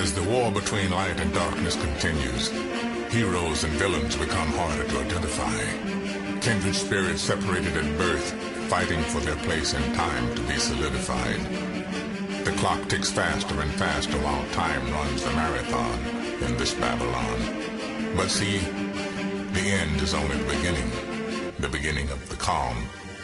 As the war between light and darkness continues, heroes and villains become harder to identify. Kindred spirits separated at birth, fighting for their place in time to be solidified. The clock ticks faster and faster while time runs the marathon in this Babylon. But see, the end is only the beginning of the calm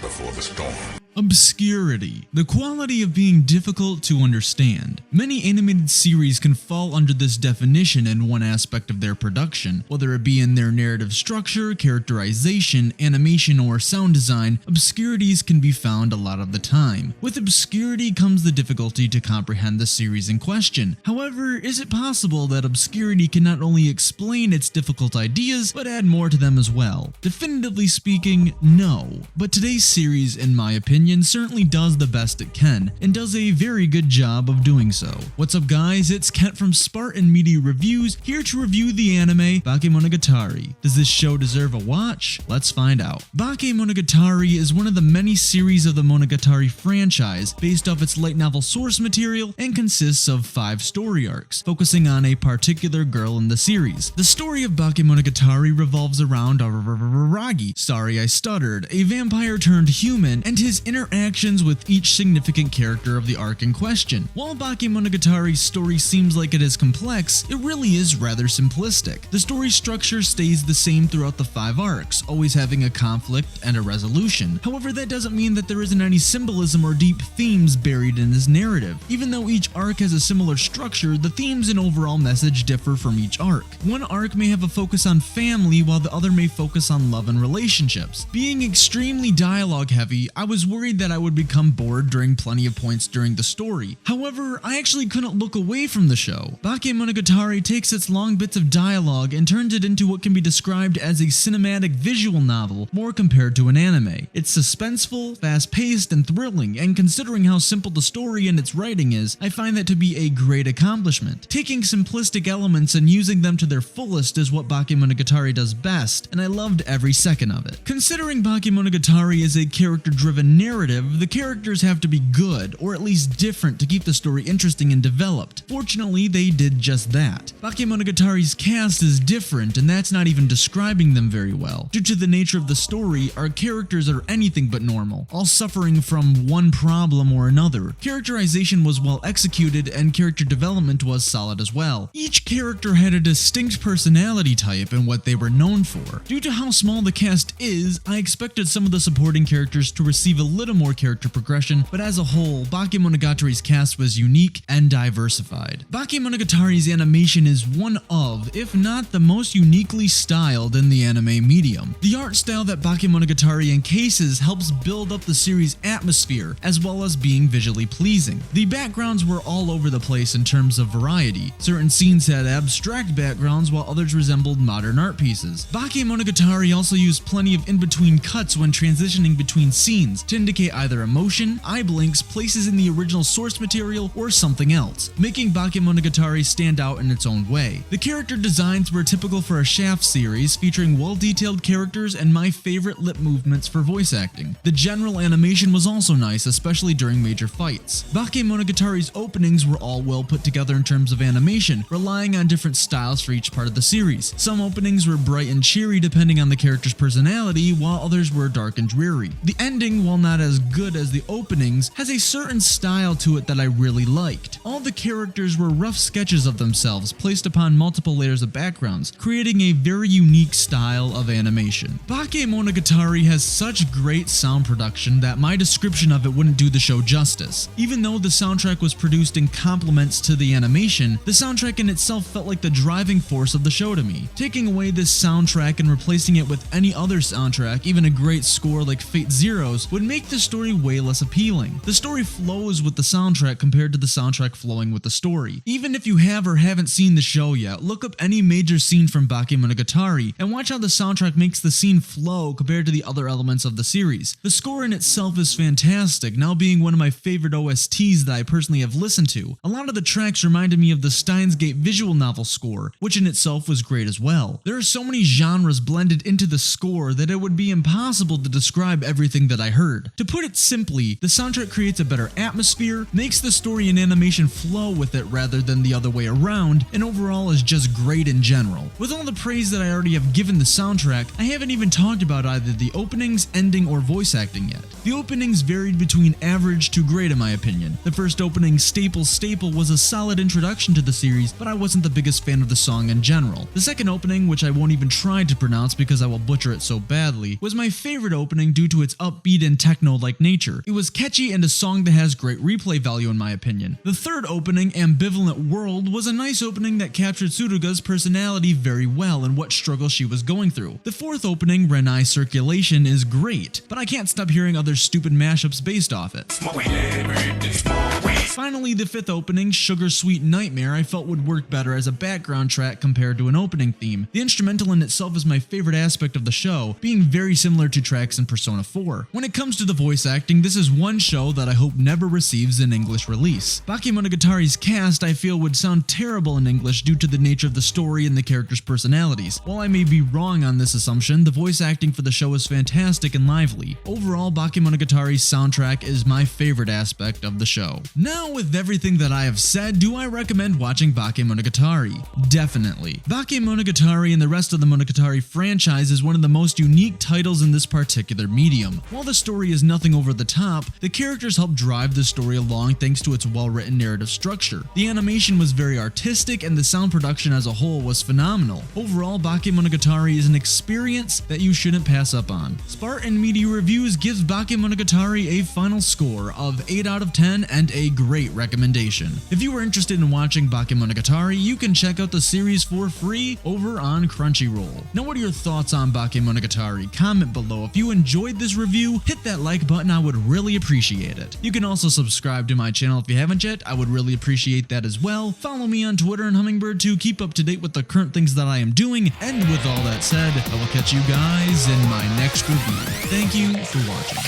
before the storm. Obscurity, the quality of being difficult to understand. Many animated series can fall under this definition in one aspect of their production, whether it be in their narrative structure, characterization, animation, or sound design. Obscurities can be found a lot of the time. With obscurity comes the difficulty to comprehend the series in question. However, is it possible that obscurity can not only explain its difficult ideas, but add more to them as well? Definitively speaking, no. But today's series, in my opinion, certainly does the best it can, and does a very good job of doing so. What's up guys, it's Kent from Spartan Media Reviews, here to review the anime Bakemonogatari. Does this show deserve a watch? Let's find out. Bakemonogatari is one of the many series of the Monogatari franchise, based off its light novel source material, and consists of 5 story arcs, focusing on a particular girl in the series. The story of Bakemonogatari revolves around Araragi, sorry I stuttered, a vampire turned human, and his interactions with each significant character of the arc in question. While Bakemonogatari's story seems like it is complex, it really is rather simplistic. The story structure stays the same throughout the 5 arcs, always having a conflict and a resolution. However, that doesn't mean that there isn't any symbolism or deep themes buried in this narrative. Even though each arc has a similar structure, the themes and overall message differ from each arc. One arc may have a focus on family, while the other may focus on love and relationships. Being extremely dialogue heavy, I was worried that I would become bored during plenty of points during the story. However, I actually couldn't look away from the show. Bakemonogatari takes its long bits of dialogue and turns it into what can be described as a cinematic visual novel, more compared to an anime. It's suspenseful, fast-paced, and thrilling, and considering how simple the story and its writing is, I find that to be a great accomplishment. Taking simplistic elements and using them to their fullest is what Bakemonogatari does best, and I loved every second of it. Considering Bakemonogatari is a character-driven narrative, the characters have to be good, or at least different, to keep the story interesting and developed. Fortunately, they did just that. Bakemonogatari's cast is different, and that's not even describing them very well. Due to the nature of the story, our characters are anything but normal, all suffering from one problem or another. Characterization was well executed, and character development was solid as well. Each character had a distinct personality type and what they were known for. Due to how small the cast is, I expected some of the supporting characters to receive a little more character progression, but as a whole, Bakemonogatari's cast was unique and diversified. Bakemonogatari's animation is one of, if not the most uniquely styled in the anime medium. The art style that Bakemonogatari encases helps build up the series' atmosphere, as well as being visually pleasing. The backgrounds were all over the place in terms of variety. Certain scenes had abstract backgrounds, while others resembled modern art pieces. Bakemonogatari also used plenty of in-between cuts when transitioning between scenes to indicate either emotion, eye blinks, places in the original source material, or something else, making Bakemonogatari stand out in its own way. The character designs were typical for a Shaft series, featuring well-detailed characters and my favorite lip movements for voice acting. The general animation was also nice, especially during major fights. Bakemonogatari's openings were all well put together in terms of animation, relying on different styles for each part of the series. Some openings were bright and cheery depending on the character's personality, while others were dark and dreary. The ending, while not as good as the openings, has a certain style to it that I really liked. All the characters were rough sketches of themselves placed upon multiple layers of backgrounds, creating a very unique style of animation. Bakemonogatari has such great sound production that my description of it wouldn't do the show justice. Even though the soundtrack was produced in complements to the animation, the soundtrack in itself felt like the driving force of the show to me. Taking away this soundtrack and replacing it with any other soundtrack, even a great score like Fate Zero's, would make the story way less appealing. The story flows with the soundtrack compared to the soundtrack flowing with the story. Even if you have or haven't seen the show yet, look up any major scene from Bakemonogatari and watch how the soundtrack makes the scene flow compared to the other elements of the series. The score in itself is fantastic, now being one of my favorite OSTs that I personally have listened to. A lot of the tracks reminded me of the Steins Gate visual novel score, which in itself was great as well. There are so many genres blended into the score that it would be impossible to describe everything that I heard. To put it simply, the soundtrack creates a better atmosphere, makes the story and animation flow with it rather than the other way around, and overall is just great in general. With all the praise that I already have given the soundtrack, I haven't even talked about either the openings, ending, or voice acting yet. The openings varied between average to great in my opinion. The first opening, Staple Staple, was a solid introduction to the series, but I wasn't the biggest fan of the song in general. The second opening, which I won't even try to pronounce because I will butcher it so badly, was my favorite opening due to its upbeat and techno-like nature. It was catchy and a song that has great replay value in my opinion. The third opening, Ambivalent World, was a nice opening that captured Suruga's personality very well and what struggle she was going through. The fourth opening, Renai Circulation, is great, but I can't stop hearing other stupid mashups based off it. Finally, the fifth opening, Sugar Sweet Nightmare, I felt would work better as a background track compared to an opening theme. The instrumental in itself is my favorite aspect of the show, being very similar to tracks in Persona 4. When it comes to the voice acting, this is one show that I hope never receives an English release. Bakemonogatari's cast I feel would sound terrible in English due to the nature of the story and the characters' personalities. While I may be wrong on this assumption, the voice acting for the show is fantastic and lively. Overall, Bakemonogatari's soundtrack is my favorite aspect of the show. Now, with everything that I have said, do I recommend watching Bakemonogatari? Definitely. Bakemonogatari and the rest of the Monogatari franchise is one of the most unique titles in this particular medium. While the story is nothing over the top, the characters help drive the story along thanks to its well-written narrative structure. The animation was very artistic and the sound production as a whole was phenomenal. Overall, Bakemonogatari is an experience that you shouldn't pass up on. Spartan Media Reviews gives Bakemonogatari a final score of 8 out of 10 and a great recommendation. If you are interested in watching Bakemonogatari, you can check out the series for free over on Crunchyroll. Now, what are your thoughts on Bakemonogatari? Comment below. If you enjoyed this review, hit that like button, I would really appreciate it. You can also subscribe to my channel if you haven't yet, I would really appreciate that as well. Follow me on Twitter and Hummingbird to keep up to date with the current things that I am doing, and with all that said, I will catch you guys in my next review. Thank you for watching.